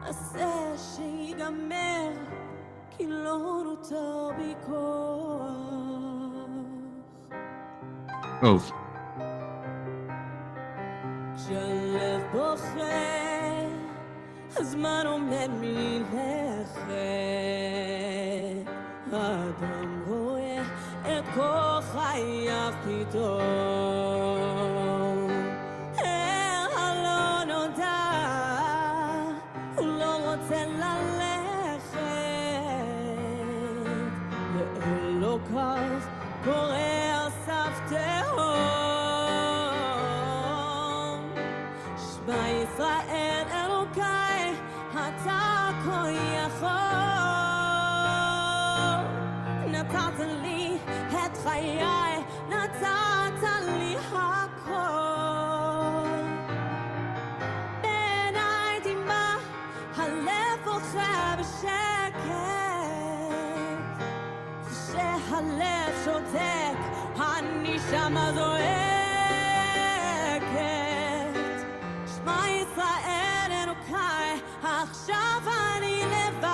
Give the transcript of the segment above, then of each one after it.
עשה שיגמר, כי לא נותר בי כוח. טוב. כשהלב בוכה, הזמן עומד מלכת. האדם רואה את כל חייו פתאום. אל הלא נודע, הוא לא רוצה ללכת. לאלוקיו קורא על סף תהום. שמע ישראל אלוקיי, אתה כה יכול. נתת לי את חיי, נתת לי הכל. בעיניי דמעה, הלב בוכה בשקט. כשהלב שותק, הנשמה זועקת. שמע ישראל אלוקיי, עכשיו אני לבד.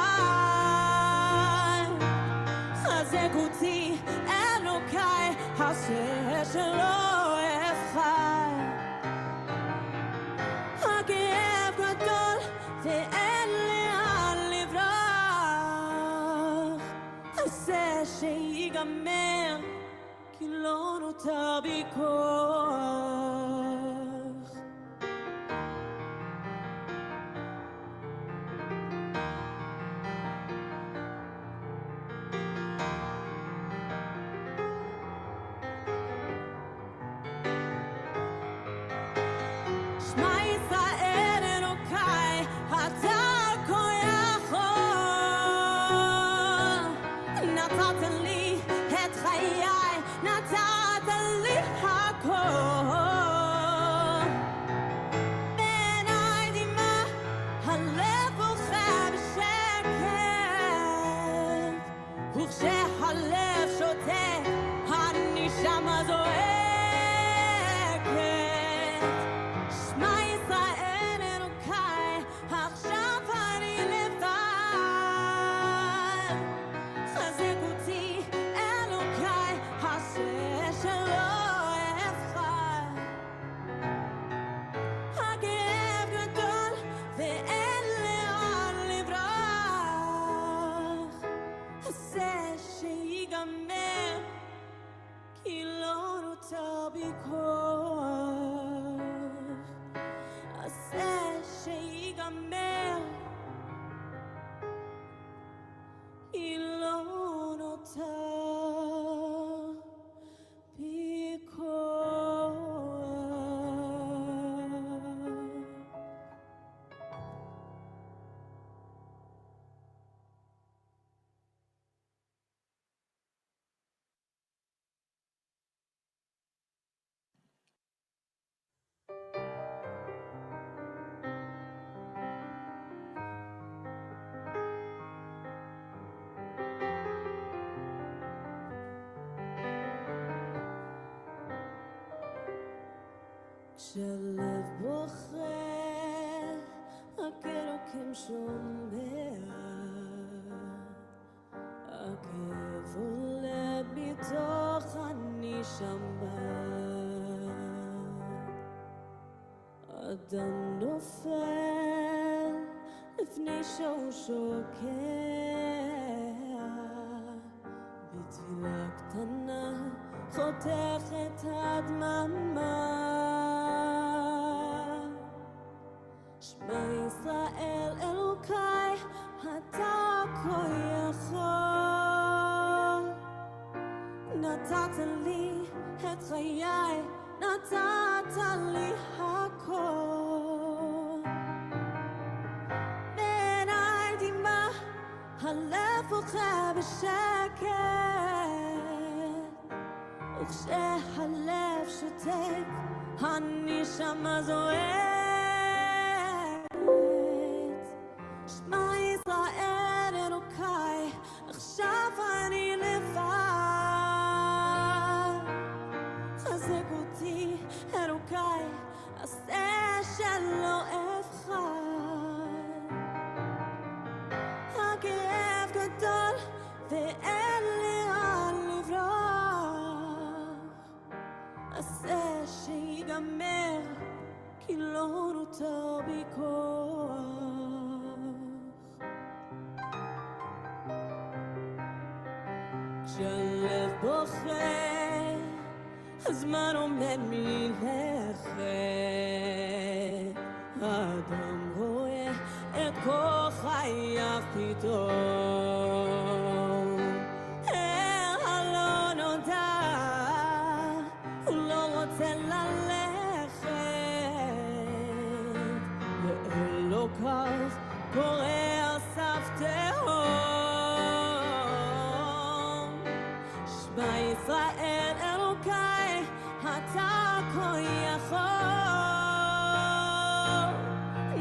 חזק אותי אלוקיי, עשה שלא אפחד. הכאב גדול ואין לאן לברוח. עשה שיגמר, כי לא נותר בי כוח. שמע ישראל אלוקיי, אתה כה יכול. נתת לי את חיי, נתת לי הכל. בעיניי דמעה, הלב בוכה בשקט. וכשהלב שותק, הנשמה זועקת. שמע ישראל אלוקיי, עכשיו אני לבד. חזק אותי אלוקיי, עשה שלא אפחד. הכאב גדול ואין לאן לברוח. עשה שיגמר, כי לא נותר בי כוח. עשה שיגמר, כי לא נותר בי כוח. כשהלב בוכה, רק אלוקים שומע. הכאב עולה מתוך הנשמה. אדם נופל לפני שהוא שוקע. בתפילה קטנה חותך את הדממה. שמע ישראל אלוקיי, אתה כה יכול. נתת לי את חיי, נתת לי הכל. בעיניי דמעה, הלב בוכה בשקט. וכשהלב שותק, הנשמה זועקת. שמע ישראל אלוקיי, עכשיו אני לבד. חזק אותי אלוקיי, עשה שלא אפחד. שהלב בוכה, הזמן עומד מלכת, האדם רואה את כל חייו פתאום. אל הלא נודע, הוא לא רוצה ללכת, לאלוקיו קורא על סף תהום. שמע ישראל אלוקיי, אתה כה יכול.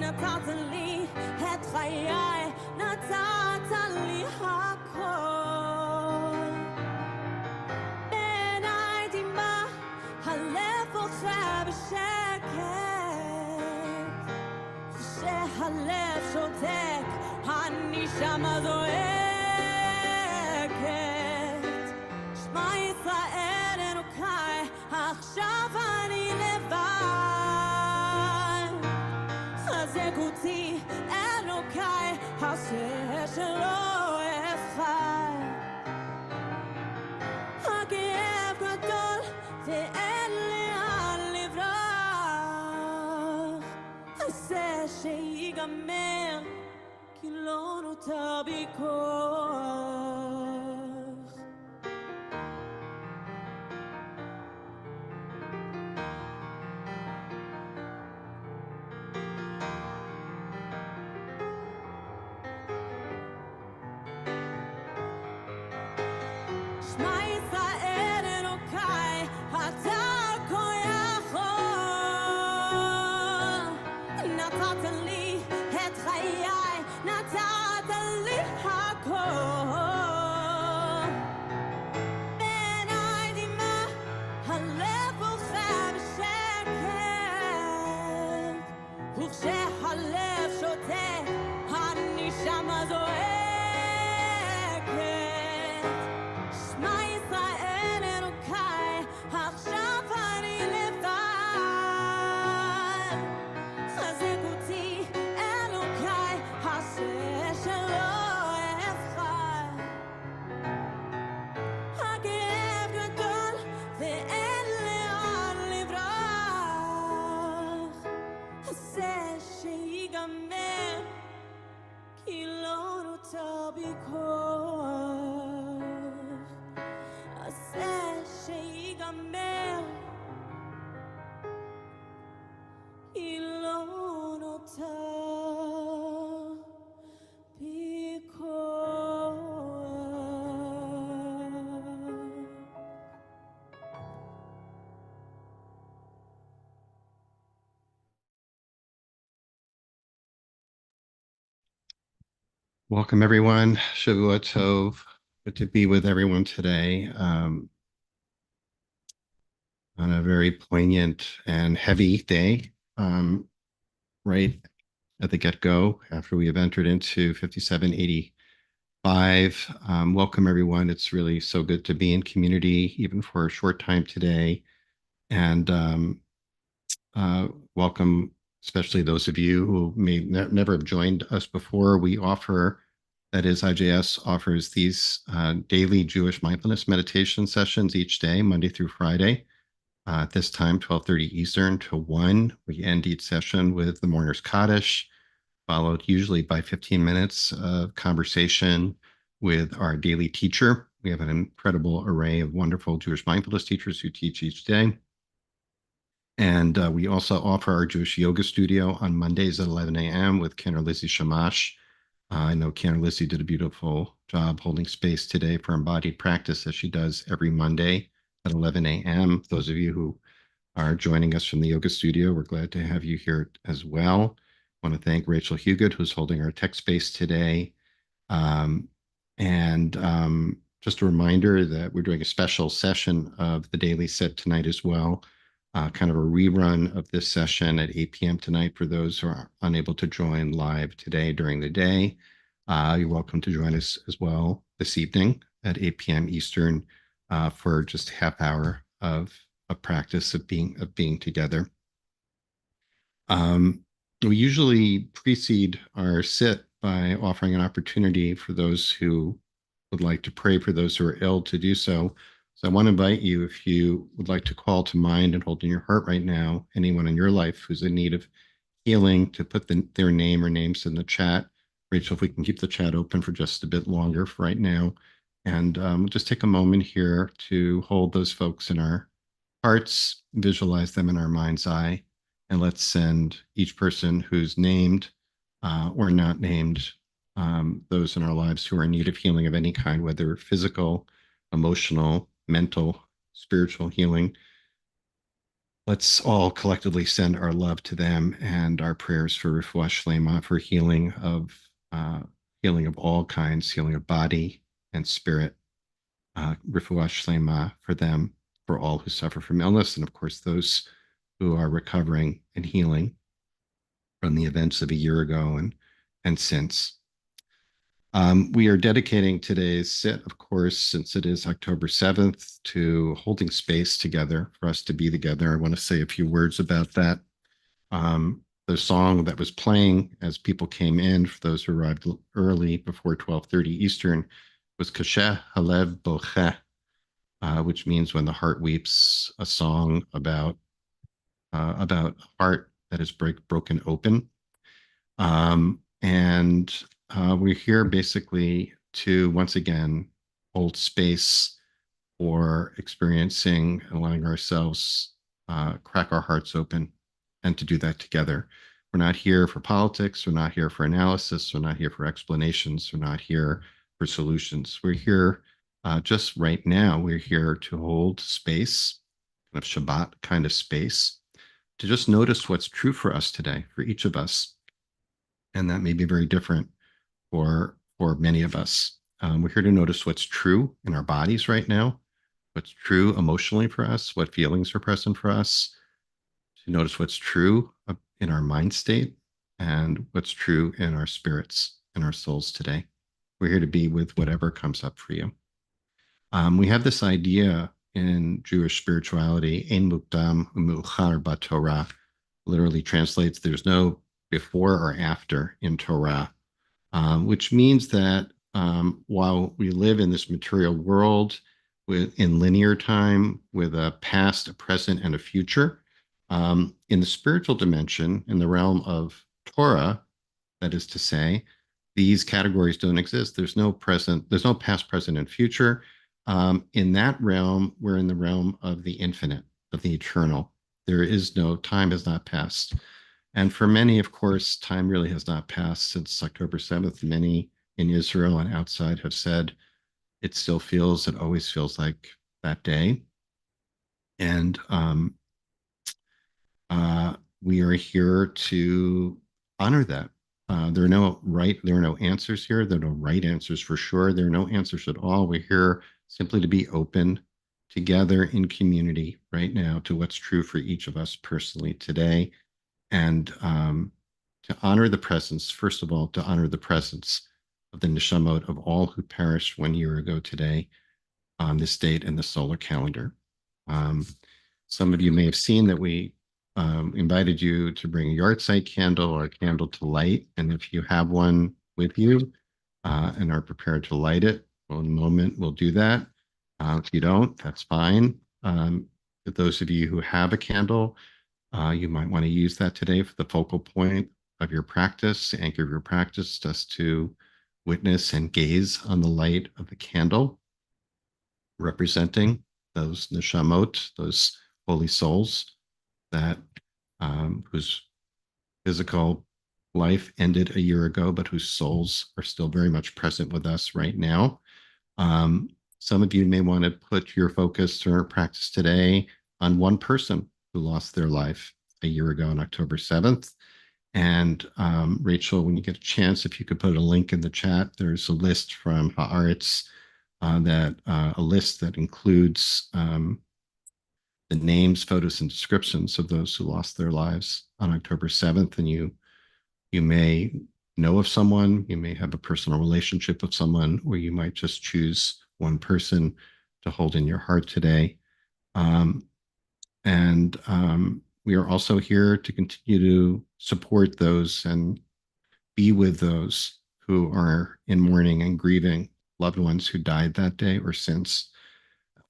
נתת לי את חיי, נתת לי הכל. בעיניי דמעה, הלב בוכה בשקט, כשהלב שותק, הנשמה זועקת. שמע ישראל אלוקיי, עכשיו אני לבד. חזק אותי אלוקיי, עשה שלא אפחד. הכאב גדול ואין לאן לברוח, עשה שיגמר, כי לא נותר בי כוח. שמע ישראל אלוקיי, אתה כה יכול. נתת לי את חיי, נתת לי הכל. בעיניי דמעה, הלב בוכה בשקט, וכשהלב שותק, הנשמה זועקת. שמע ישראל אלוקיי, עכשיו אני לבד. חזק אותי אלוקיי, עשה שלא אפחד. הכאב גדול ואין לאן לברוח, עשה שיגמר, כי לא נותר בי כוח. עשה שיגמר, כי לא נותר בי כוח. Welcome, everyone. Shavua Tov. Good to be with everyone today on a very poignant and heavy day, right at the get-go, after we have entered into 5785. Welcome, everyone. It's really so good to be in community, even for a short time today. And welcome, especially those of you who may never have joined us before. We offer, that is, IJS offers these daily Jewish mindfulness meditation sessions each day, Monday through Friday. At this time, 12:30 Eastern to 1. We end each session with the Mourner's Kaddish, followed usually by 15 minutes of conversation with our daily teacher. We have an incredible array of wonderful Jewish mindfulness teachers who teach each day. And we also offer our Jewish yoga studio on Mondays at 11 a.m. with Kenner Lizzie Shamash. I know Kenner Lizzie did a beautiful job holding space today for embodied practice, as she does every Monday at 11 a.m. Those of you who are joining us from the yoga studio, we're glad to have you here as well. I want to thank Rachel Hugot, who's holding our tech space today. Just a reminder that we're doing a special session of the daily sit tonight as well. Kind of a rerun of this session at 8 p.m. tonight for those who are unable to join live today during the day. You're welcome to join us as well this evening at 8 p.m. Eastern for just a half hour of practice of being together. We usually precede our sit by offering an opportunity for those who would like to pray for those who are ill to do so. So I want to invite you, if you would like to call to mind and hold in your heart right now anyone in your life who's in need of healing, to put their name or names in the chat. Rachel, if we can keep the chat open for just a bit longer for right now. And just take a moment here to hold those folks in our hearts, visualize them in our mind's eye, and let's send each person who's named or not named, those in our lives who are in need of healing of any kind, whether physical, emotional, mental, spiritual healing. Let's all collectively send our love to them and our prayers for refuah shlema, for healing of all kinds, healing of body and spirit, refuah shlema for them, for all who suffer from illness, and of course those who are recovering and healing from the events of a year ago and since. We are dedicating today's sit, of course, since it is October 7th, to holding space together, for us to be together. I want to say a few words about that. The song that was playing as people came in, for those who arrived early before 12:30 Eastern, was Kasheh Halev Bocheh, which means when the heart weeps, a song about a heart that is broken open. And we're here basically to once again hold space for experiencing and letting ourselves crack our hearts open, and to do that together. We're not here for politics. We're not here for analysis. We're not here for explanations. We're not here for solutions. We're here just right now. We're here to hold space, kind of Shabbat kind of space, to just notice what's true for us today, for each of us. And that may be very different for many of us. We're here to notice what's true in our bodies right now, what's true emotionally for us, what feelings are present for us, to notice what's true in our mind state, and what's true in our spirits and our souls today. We're here to be with whatever comes up for you. We have this idea in Jewish spirituality, ein mukdam u'meuchar b'Torah, literally translates, there's no before or after in Torah, which means that while we live in this material world in linear time with a past, a present, and a future, in the spiritual dimension, in the realm of Torah, that is to say, these categories don't exist. There's no present, there's no past, present, and future. In that realm, we're in the realm of the infinite, of the eternal. There is no, time has not passed. And for many, of course, time really has not passed since October 7th. Many in Israel and outside have said it still feels, it always feels like that day. And we are here to honor that. There are no answers here. There are no right answers for sure. There are no answers at all. We're here simply to be open together in community right now to what's true for each of us personally today, and to honor the presence, first of all, to honor the presence of the neshamot of all who perished 1 year ago today on this date in the solar calendar. Some of you may have seen that we invited you to bring a yahrzeit candle or a candle to light. And if you have one with you and are prepared to light it, well, in a moment we'll do that. If you don't, that's fine. For those of you who have a candle, you might want to use that today for the focal point of your practice, the anchor of your practice, just to witness and gaze on the light of the candle, representing those neshamot, those holy souls that whose physical life ended a year ago, but whose souls are still very much present with us right now. Some of you may want to put your focus or practice today on one person who lost their life a year ago on October 7th. And Rachel, when you get a chance, if you could put a link in the chat, there's a list from Haaretz, a list that includes the names, photos, and descriptions of those who lost their lives on October 7th. And you may know of someone, you may have a personal relationship with someone, or you might just choose one person to hold in your heart today. We are also here to continue to support those and be with those who are in mourning and grieving loved ones who died that day or since,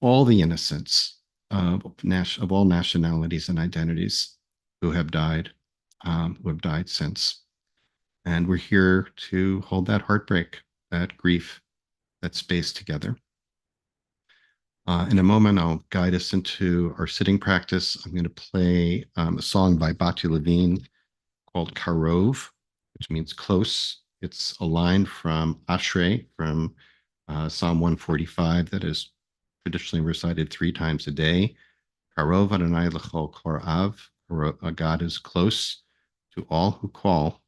all the innocents of all nationalities and identities who have died since. And we're here to hold that heartbreak, that grief, that space together. In a moment, I'll guide us into our sitting practice. I'm going to play a song by Batu Levine called Karov, which means close. It's a line from Ashrei, from Psalm 145, that is traditionally recited 3 times a day. Karov Adonai l'chol korav. God is close to all who call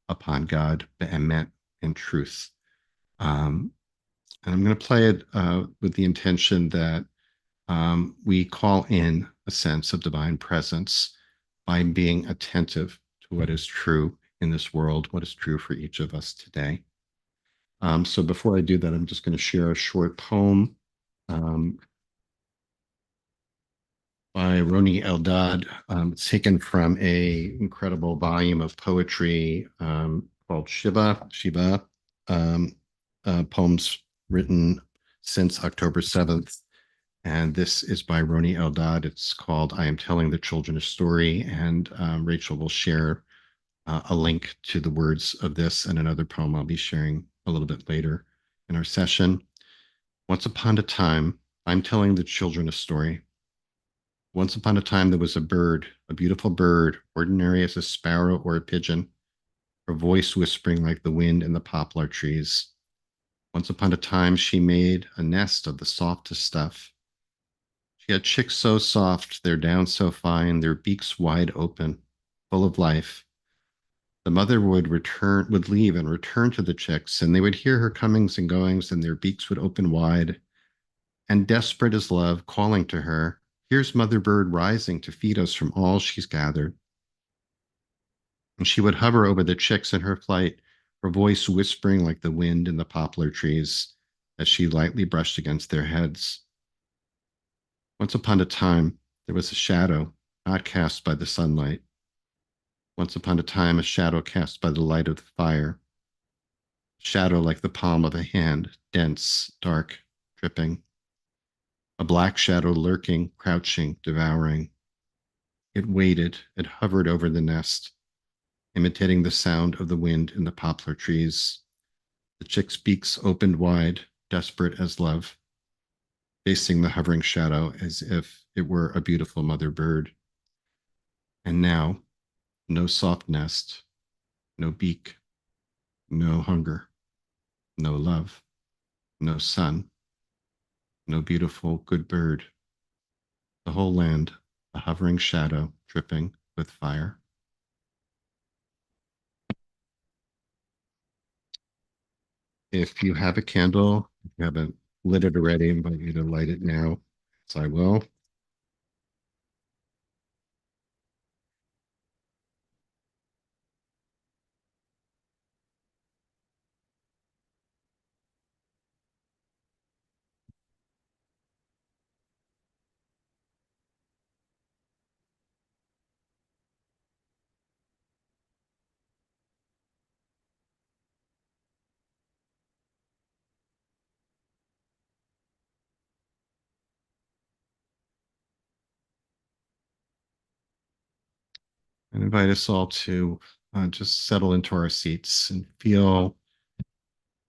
upon God be'emet, in truth. And I'm going to play it with the intention that we call in a sense of divine presence by being attentive to what is true in this world, what is true for each of us today. So before I do that, I'm just going to share a short poem by Roni Eldad. It's taken from a incredible volume of poetry called Shiva, poems written since October 7th. And this is by Roni Eldad. It's called I Am Telling the Children a Story. And Rachel will share a link to the words of this and another poem I'll be sharing a little bit later in our session. Once upon a time, I'm telling the children a story. Once upon a time, there was a bird, a beautiful bird, ordinary as a sparrow or a pigeon, her voice whispering like the wind in the poplar trees. Once upon a time, she made a nest of the softest stuff. She had chicks so soft, their down so fine, their beaks wide open, full of life. The mother would leave and return to the chicks, and they would hear her comings and goings, and their beaks would open wide. And desperate as love, calling to her, here's Mother Bird rising to feed us from all she's gathered. And she would hover over the chicks in her flight, her voice whispering like the wind in the poplar trees as she lightly brushed against their heads. Once upon a time, there was a shadow not cast by the sunlight. Once upon a time, a shadow cast by the light of the fire. A shadow like the palm of a hand, dense, dark, dripping. A black shadow lurking, crouching, devouring. It waited, it hovered over the nest, imitating the sound of the wind in the poplar trees. The chick's beaks opened wide, desperate as love, facing the hovering shadow as if it were a beautiful mother bird. And now, no soft nest, no beak, no hunger, no love, no sun, no beautiful good bird. The whole land, a hovering shadow dripping with fire. If you have a candle, if you haven't lit it already, I invite you to light it now, as I will. And invite us all to just settle into our seats and feel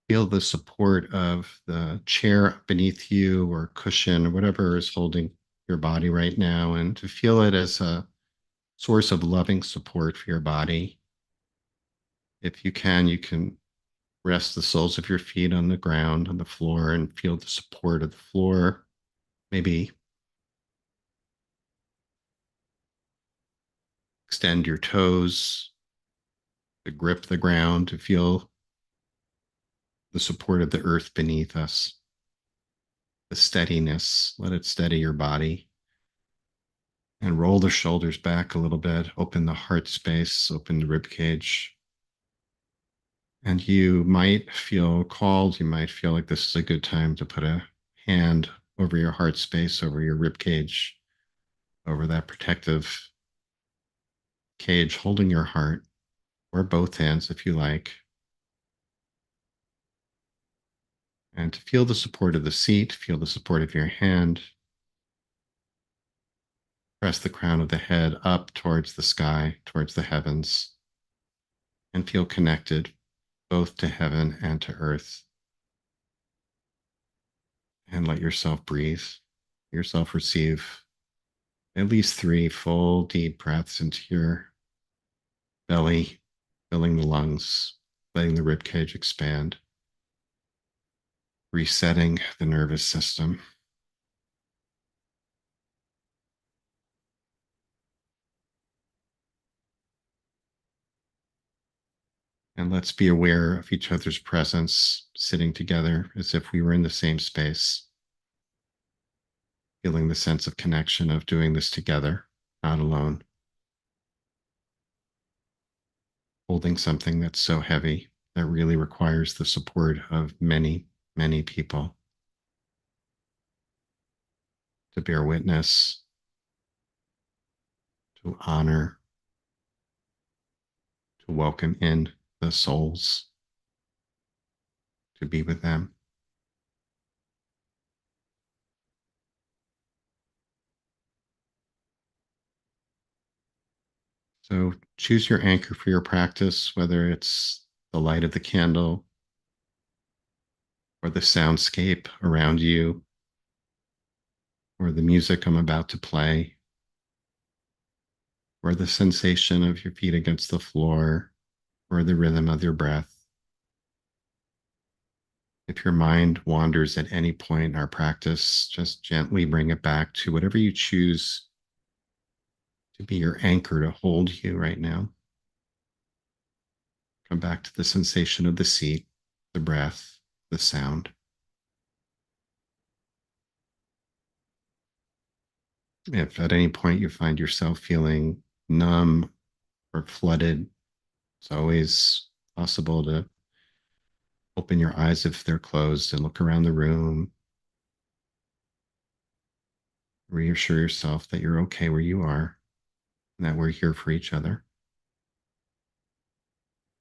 the support of the chair beneath you or cushion or whatever is holding your body right now, and to feel it as a source of loving support for your body. If you can rest the soles of your feet on the ground, on the floor, and feel the support of the floor. Maybe extend your toes to grip the ground, to feel the support of the earth beneath us, the steadiness. Let it steady your body. And roll the shoulders back a little bit, open the heart space, open the rib cage. And you might feel called, you might feel like this is a good time to put a hand over your heart space, over your rib cage, over that protective cage holding your heart, or both hands if you like. And to feel the support of the seat, feel the support of your hand. Press the crown of the head up towards the sky, towards the heavens, and feel connected both to heaven and to earth. And let yourself breathe, yourself receive at least 3 full deep breaths into your belly, filling the lungs, letting the rib cage expand, resetting the nervous system. And let's be aware of each other's presence, sitting together as if we were in the same space, feeling the sense of connection of doing this together, not alone, holding something that's so heavy that really requires the support of many, many people to bear witness, to honor, to welcome in the souls, to be with them. So choose your anchor for your practice, whether it's the light of the candle or the soundscape around you or the music I'm about to play or the sensation of your feet against the floor or the rhythm of your breath. If your mind wanders at any point in our practice, just gently bring it back to whatever you choose to be your anchor to hold you right now. Come back to the sensation of the seat, the breath, the sound. If at any point you find yourself feeling numb or flooded, it's always possible to open your eyes if they're closed and look around the room. Reassure yourself that you're okay where you are and that we're here for each other.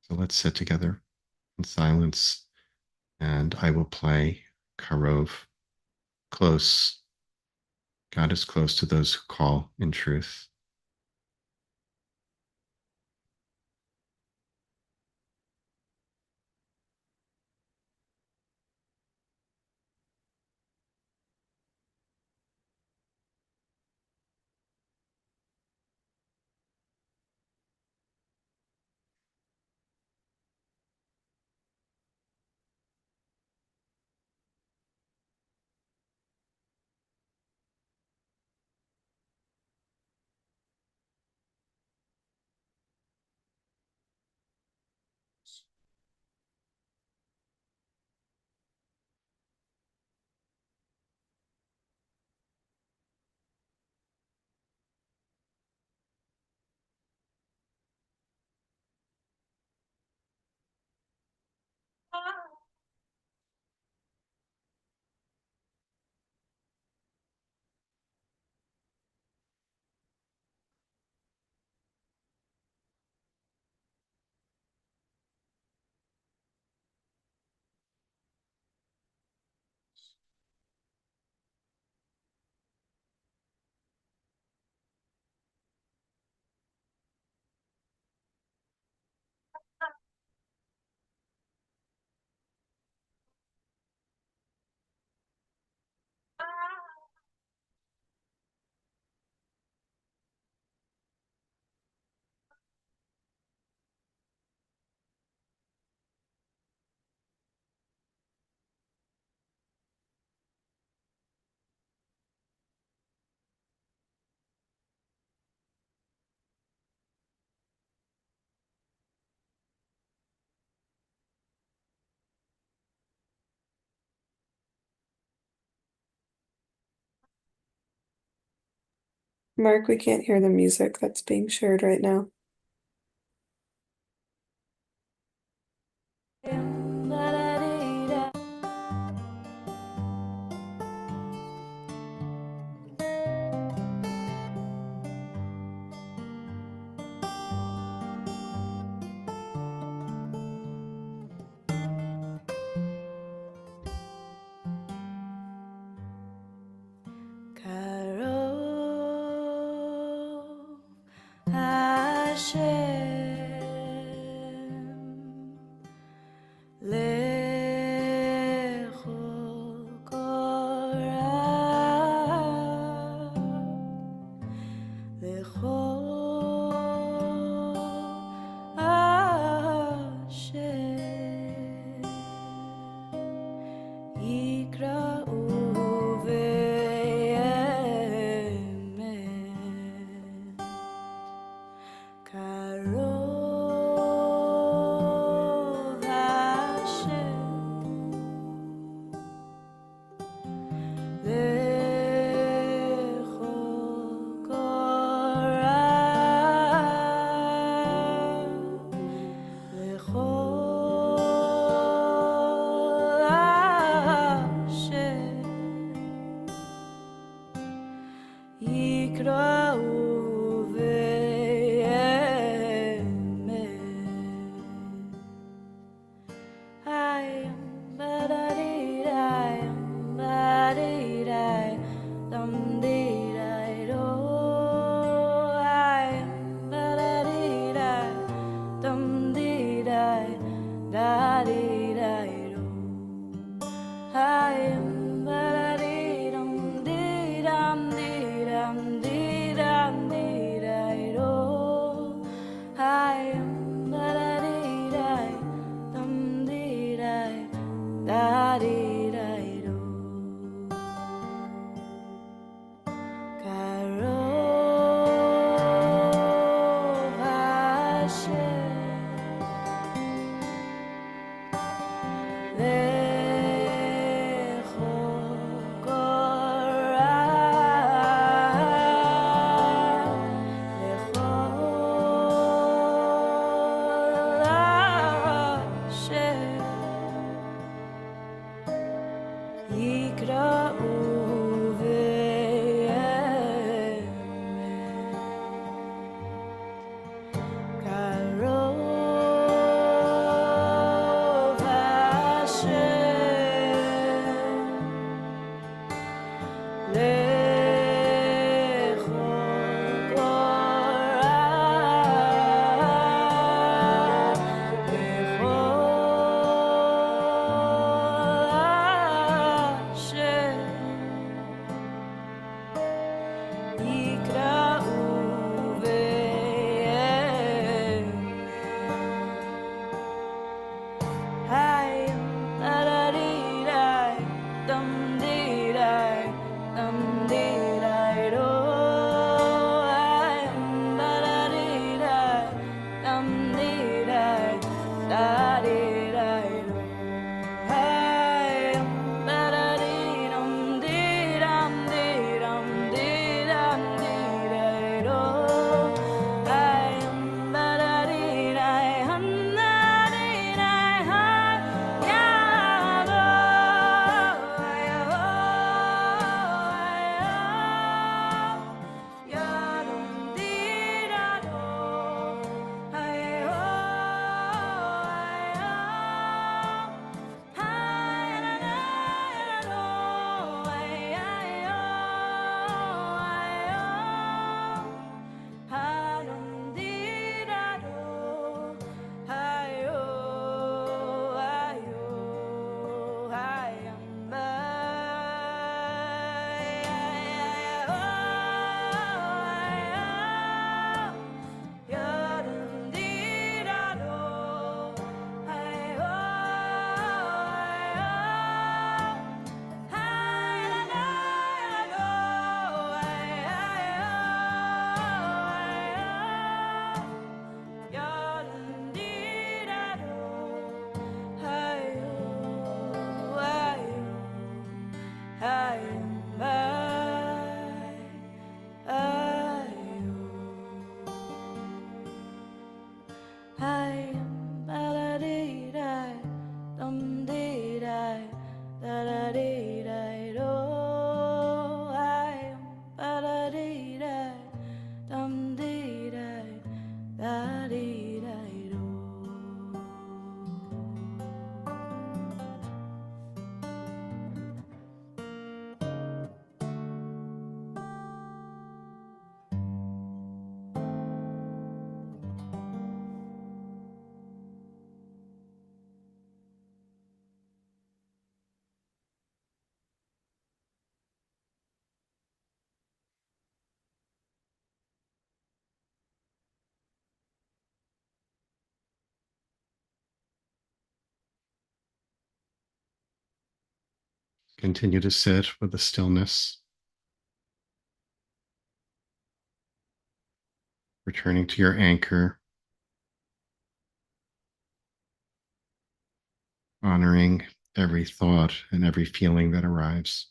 So let's sit together in silence and I will play Karov. Close. God is close to those who call in truth. Mark, we can't hear the music that's being shared right now. Continue to sit with the stillness, returning to your anchor, honoring every thought and every feeling that arrives.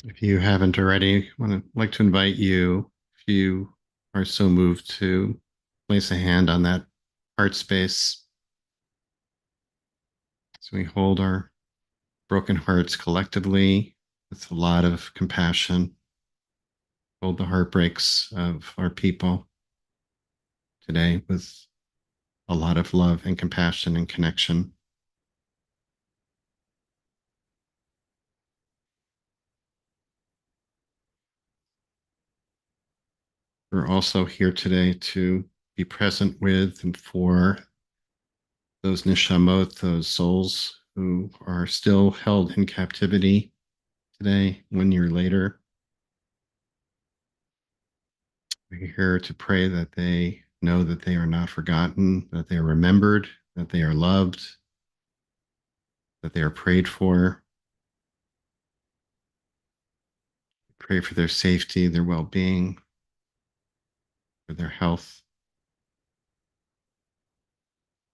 If you haven't already, I'd like to invite you, if you are so moved, to place a hand on that heart space as we hold our broken hearts collectively with a lot of compassion. Hold the heartbreaks of our people today with a lot of love and compassion and connection. We're also here today to be present with and for those neshamot, those souls who are still held in captivity today, 1 year later. We're here to pray that they know that they are not forgotten, that they are remembered, that they are loved, that they are prayed for. Pray for their safety, their well-being, for their health.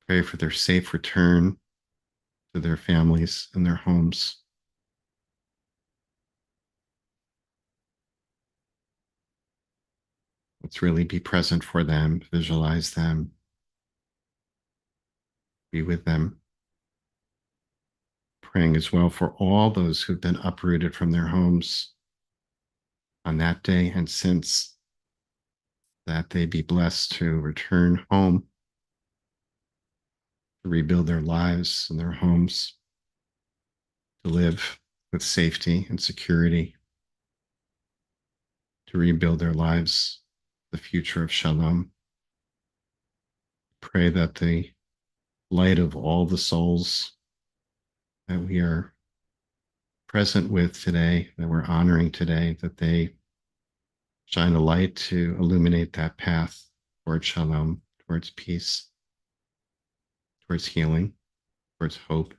Pray for their safe return to their families and their homes. Let's really be present for them, visualize them, be with them. Praying as well for all those who've been uprooted from their homes on that day and since, that they be blessed to return home, to rebuild their lives and their homes, to live with safety and security, to rebuild their lives, the future of shalom. Pray that the light of all the souls that we are present with today, that we're honoring today, that they shine a light to illuminate that path towards shalom, towards peace. towards healing, towards hope.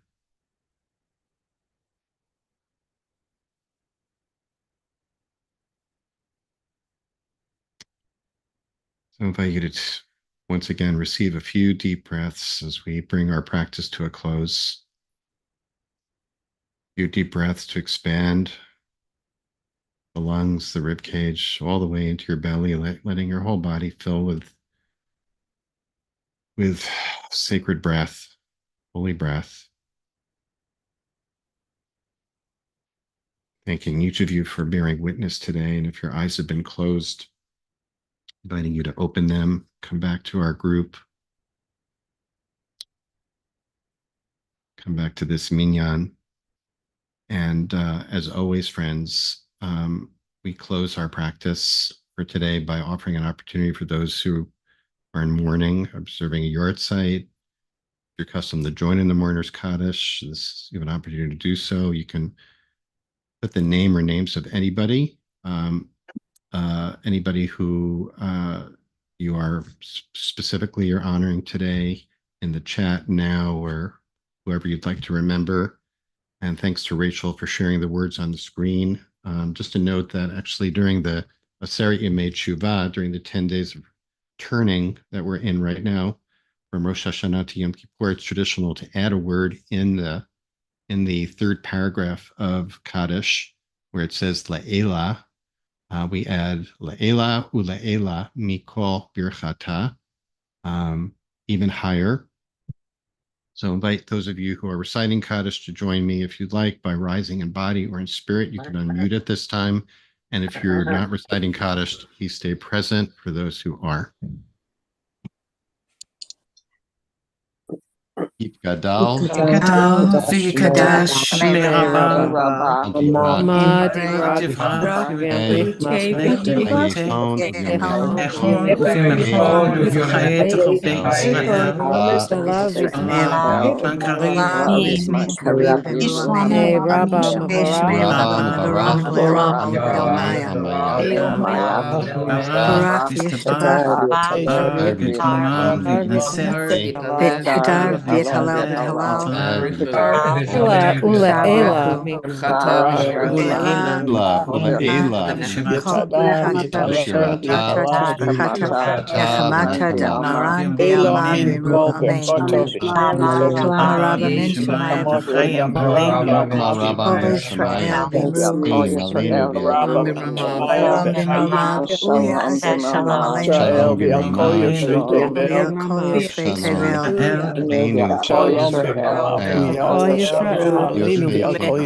So I invite you to once again receive a few deep breaths as we bring our practice to a close. A few deep breaths to expand the lungs, the rib cage, all the way into your belly, letting your whole body fill with sacred breath, holy breath. Thanking each of you for bearing witness today. And if your eyes have been closed, inviting you to open them, come back to our group, come back to this minyan. And as always, friends, we close our practice for today by offering an opportunity for those who are in mourning, observing a yard site. If you're accustomed to join in the mourner's Kaddish, you have an opportunity to do so. You can put the name or names of anybody, anybody who you are specifically you're honoring today in the chat now, or whoever you'd like to remember. And thanks to Rachel for sharing the words on the screen. Just to note that actually during the Aseret Yemei Teshuvah, during the 10 days of turning that we're in right now, from Rosh Hashanah to Yom Kippur, it's traditional to add a word in the third paragraph of Kaddish, where it says La'ela. We add La'ela u'La'ela mikol birchata, even higher. So invite those of you who are reciting Kaddish to join me if you'd like by rising in body or in spirit. You can unmute at this time. And if you're not reciting Kaddish, please stay present for those who are. Gadal, Gadol v'Kadash Rabba, Madi Divra Echon uv'Mechon uv'Chayet Rabbi Israel Salav Mankarim Rabba Mabarak Barak v'Yistabach Barak v'Kol v'Yitnaseh V'Kadav v'Yithalel Ula Ela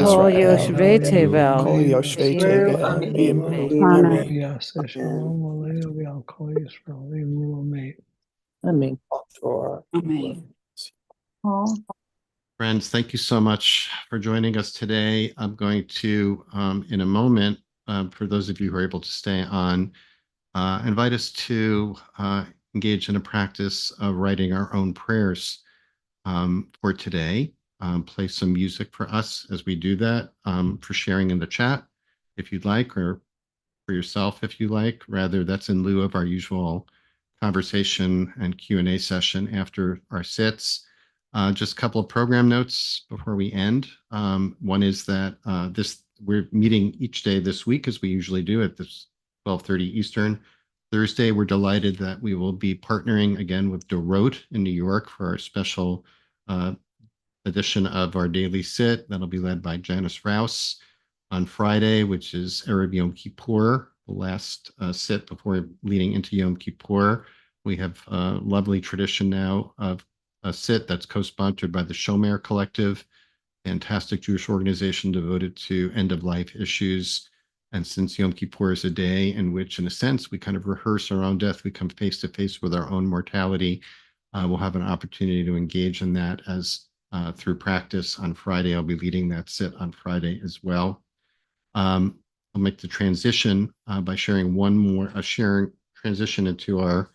Kol Yoshvei Tevel. Friends, thank you so much for joining us today. I'm going to, in a moment, for those of you who are able to stay on, invite us to engage in a practice of writing our own prayers for today. Play some music for us as we do that, for sharing in the chat if you'd like, or for yourself if you like. Rather, that's in lieu of our usual conversation and Q&A session after our sits. Just a couple of program notes before we end. One is that we're meeting each day this week, as we usually do at this 12:30 Eastern. Thursday, we're delighted that we will be partnering again with Dorot in New York for our special edition of our daily sit. That'll be led by Janice Rouse. On Friday, which is Erev Yom Kippur, the last sit before leading into Yom Kippur, we have a lovely tradition now of a sit that's co-sponsored by the Shomer Collective, fantastic Jewish organization devoted to end-of-life issues. And since Yom Kippur is a day in which, in a sense, we kind of rehearse our own death, we come face to face with our own mortality, we'll have an opportunity to engage in that as through practice on Friday. I'll be leading that sit on Friday as well. I'll make the transition by sharing transition into our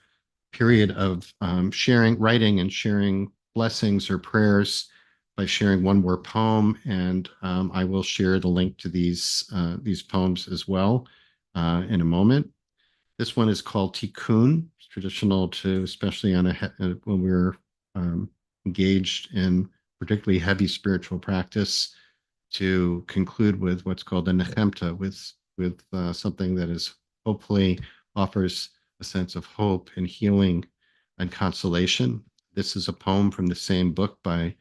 period of writing and sharing blessings or prayers by sharing one more poem, and I will share the link to these poems as well in a moment. This one is called Tikkun. It's traditional to, especially on when we're engaged in particularly heavy spiritual practice to conclude with what's called a nechemta, with something that is hopefully offers a sense of hope and healing and consolation. This is a poem from the same book by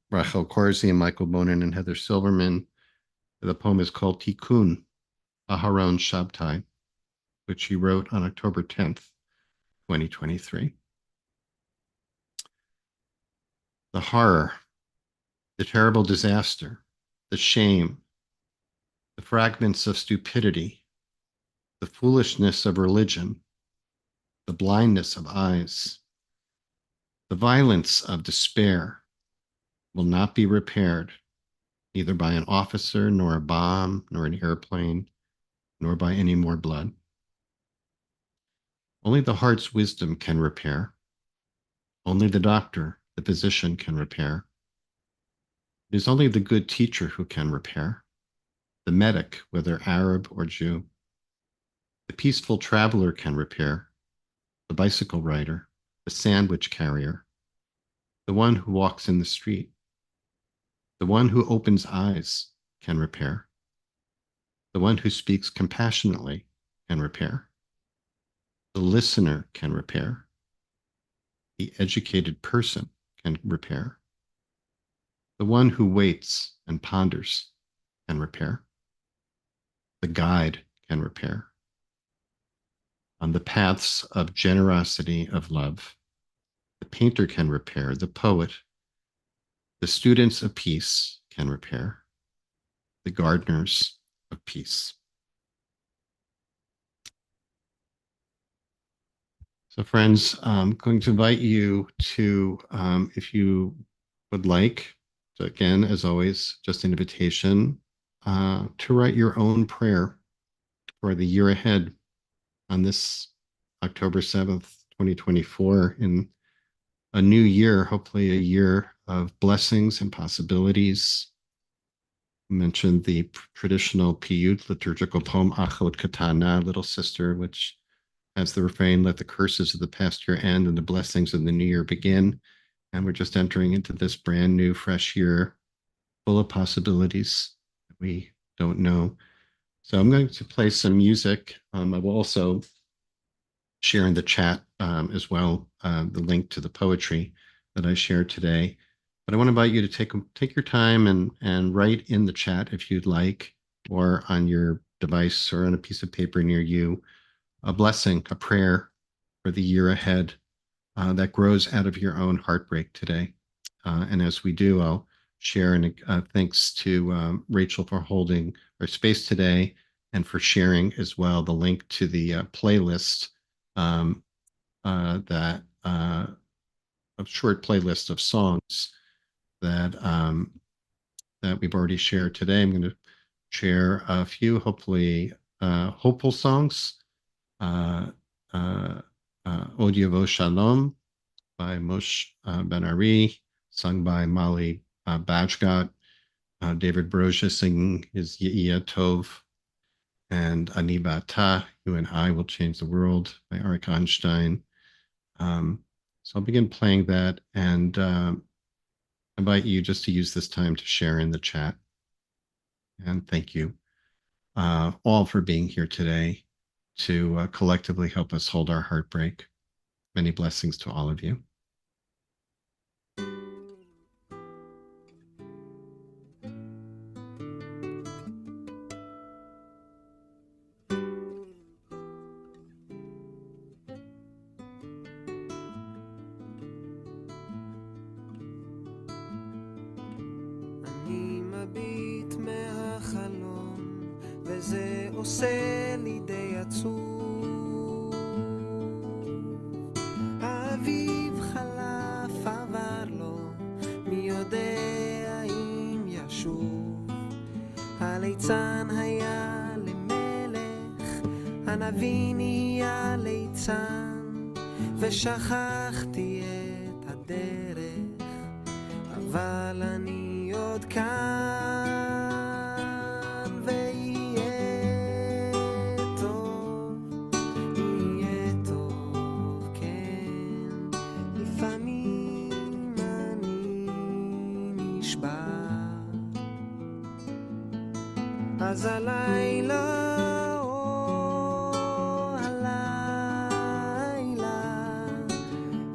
Rachel Corsi and Michael Bonin and Heather Silverman. The poem is called Tikkun, Aharon Shabtai, which he wrote on October 10th, 2023. The horror, the terrible disaster, the shame, the fragments of stupidity, the foolishness of religion, the blindness of eyes, the violence of despair will not be repaired, neither by an officer, nor a bomb, nor an airplane, nor by any more blood. Only the heart's wisdom can repair. Only the doctor, the physician can repair. It is only the good teacher who can repair, the medic, whether Arab or Jew. The peaceful traveler can repair, the bicycle rider, the sandwich carrier, the one who walks in the street. The one who opens eyes can repair. The one who speaks compassionately can repair. The listener can repair. The educated person can repair. The one who waits and ponders can repair. The guide can repair. On the paths of generosity of love, the painter can repair. The poet, the students of peace can repair. The gardeners of peace. So friends, I'm going to invite you to, if you would like, so again, as always, just an invitation to write your own prayer for the year ahead on this October 7th, 2024, in a new year, hopefully a year of blessings and possibilities. I mentioned the traditional Piyut liturgical poem, Achot Katana, Little Sister, which has the refrain, let the curses of the past year end and the blessings of the new year begin. And we're just entering into this brand new, fresh year full of possibilities that we don't know. So I'm going to play some music. I will also share in the chat as well the link to the poetry that I shared today. But I want to invite you to take your time and write in the chat if you'd like, or on your device or on a piece of paper near you, a blessing, a prayer for the year ahead that grows out of your own heartbreak today. And as we do, I'll share, and thanks to Rachel for holding our space today and for sharing as well the link to the playlist that a short playlist of songs that that we've already shared today. I'm going to share a few hopefully hopeful songs. Od Yavo Shalom by Moshe Ben Ari, sung by Mali Bajgat, David Broja singing his Ye'iyah Tov, and Ani Bata, You and I Will Change the World by Arik Einstein. So I'll begin playing that and invite you just to use this time to share in the chat. And thank you all for being here today to collectively help us hold our heartbreak. Many blessings to all of you. אני מביט מהחלום וזה עושה לי די עצוב. האביב חלף עבר לו, מי יודע אם ישוב. הליצן היה למלך, הנביא נהיה ליצן, ושכחתי את הדרך, אבל אני עוד כאן, ויהיה טוב, יהיה טוב, כן. לפעמים אז הלילה, או הלילה,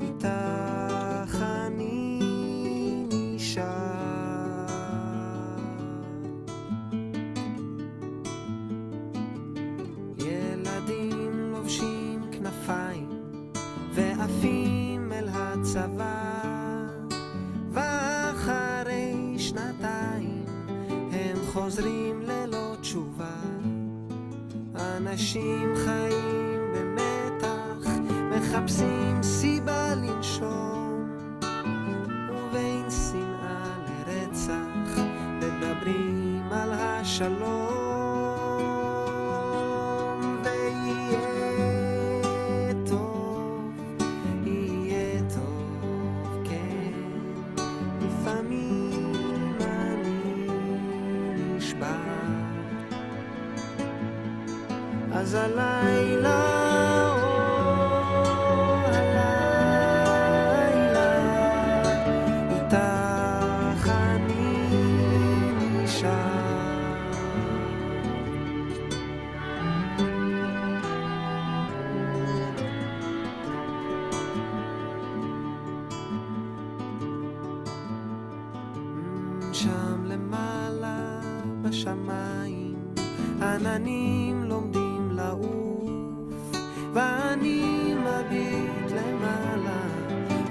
איתך אני נשאר. ילדים לובשים כנפיים ועפים אל הצבא, ואחרי שנתיים הם חוזרים ללא תשובה. אנשים חיים במתח, מחפשים סיבה לנשום, ובין שנאה לרצח מדברים על השלום. ויהיה טוב, יהיה טוב, כן, לפעמים אני נשבע. אז הלילה, או הלילה, איתך אני נשאר. שם למעלה בשמיים עננים לומדים לעוף, ואני מביט למעלה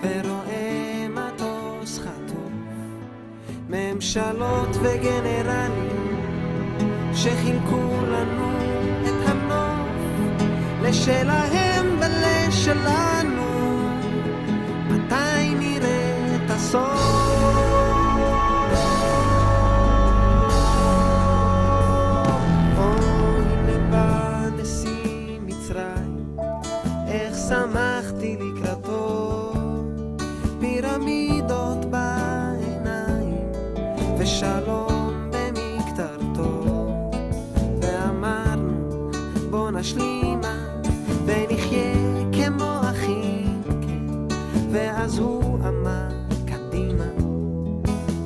ורואה מטוס חטוף, ממשלות וגנרלים שחילקו לנו את הנוף, לשלהם ולשלנו. מתי נראה את הסוף? שמחתי לקראתו, פירמידות בעיניים ושלום במקטרתו, ואמרנו בוא נשלימה ונחיה כמו אחים, ואז הוא אמר קדימה,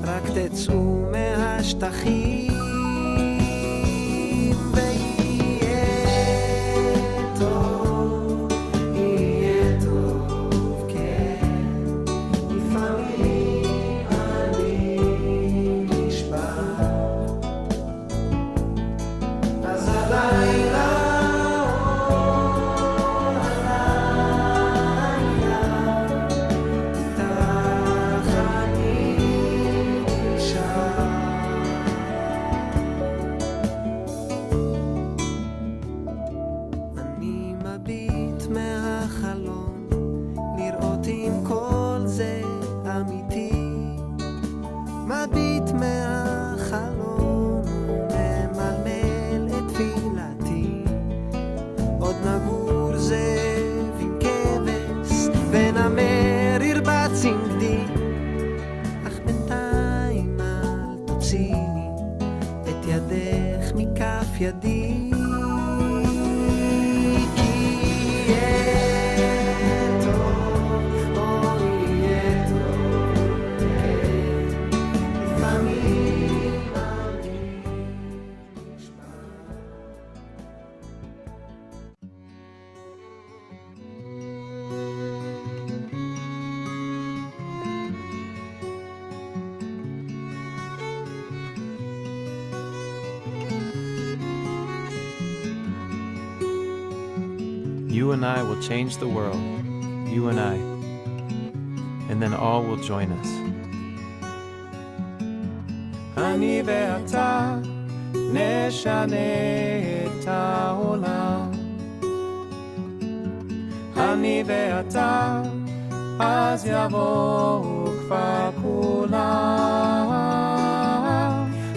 רק תצאו מהשטחים. ידי כי יהיה טוב, או יהיה טוב, כן, לפעמים אני נשמע. You and I will change the world, you and I, and then all will join us. אני ואתה נשנה את העולם, אני ואתה אז יבואו כבר כולם.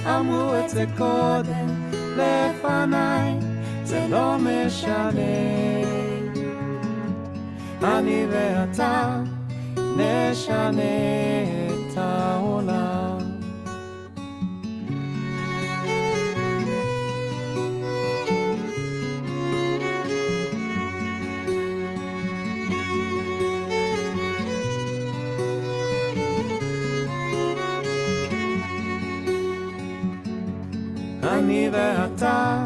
אמרו את זה קודם לפניי, זה לא משנה. אני ואתה נשנה את העולם. אני אני ואתה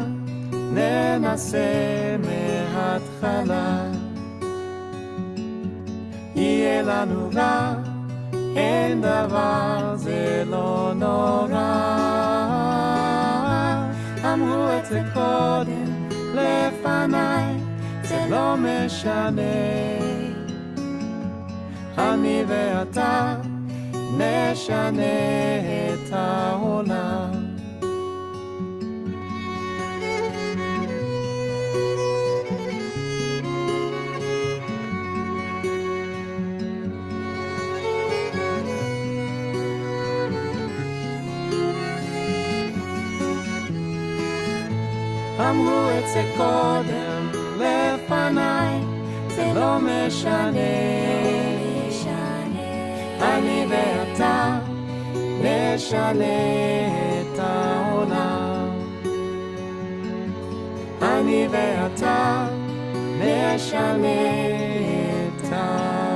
ננסה מההתחלה. יהיה לנו רע, אין דבר, זה לא נורא. אמרו את זה קודם לפניי, זה לא משנה. אני ואתה נשנה את העולם. אמרו את זה קודם לפניי, זה לא משנה. אני ואתה נשנה את העולם. אני ואתה נשנה את העולם.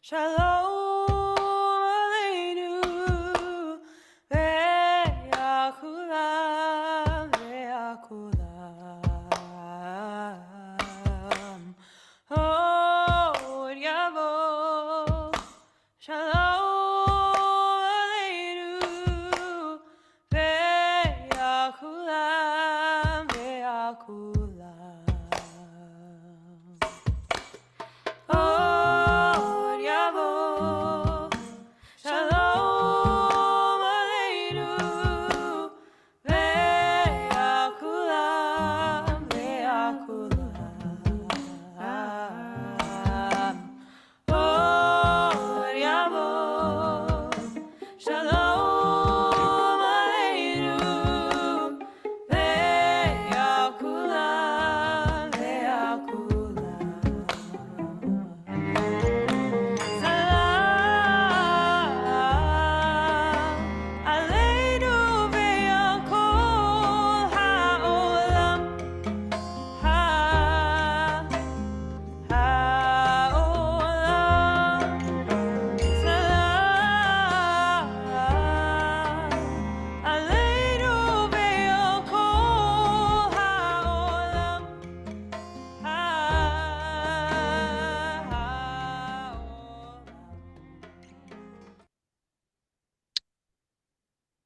Shalom Aleinu ve'akulam ve'akulam. Od yavo Shalom Aleinu ve'akulam ve'akulam. Od yavo Shalom Aleinu ve'akulam ve'akulam. Od yavo Shalom Aleinu ve'akulam ve'akulam. Salam Aleinu ve'al kol ha'olam ha'olam. Salam Aleinu ve'al kol ha'olam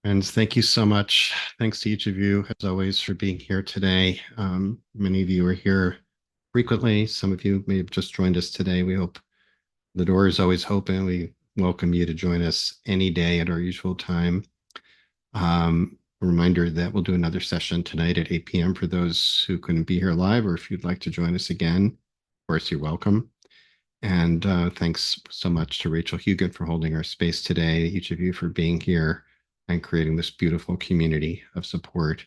Friends, thank you so much. Thanks to each of you, as always, for being here today. Many of you are here frequently. Some of you may have just joined us today. We hope the door is always open. We welcome you to join us any day at our usual time. A reminder that we'll do another session tonight at 8 p.m. for those who couldn't be here live, or if you'd like to join us again, of course, you're welcome. And thanks so much to Rachel Hugan for holding our space today, each of you for being here and creating this beautiful community of support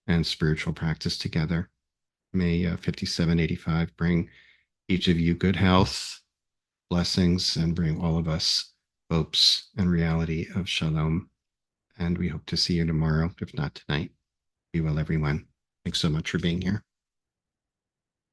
and spiritual practice together. May 5785 bring each of you good health, blessings, and bring all of us hopes and reality of shalom. And we hope to see you tomorrow, if not tonight. Be well, everyone. Thanks so much for being here.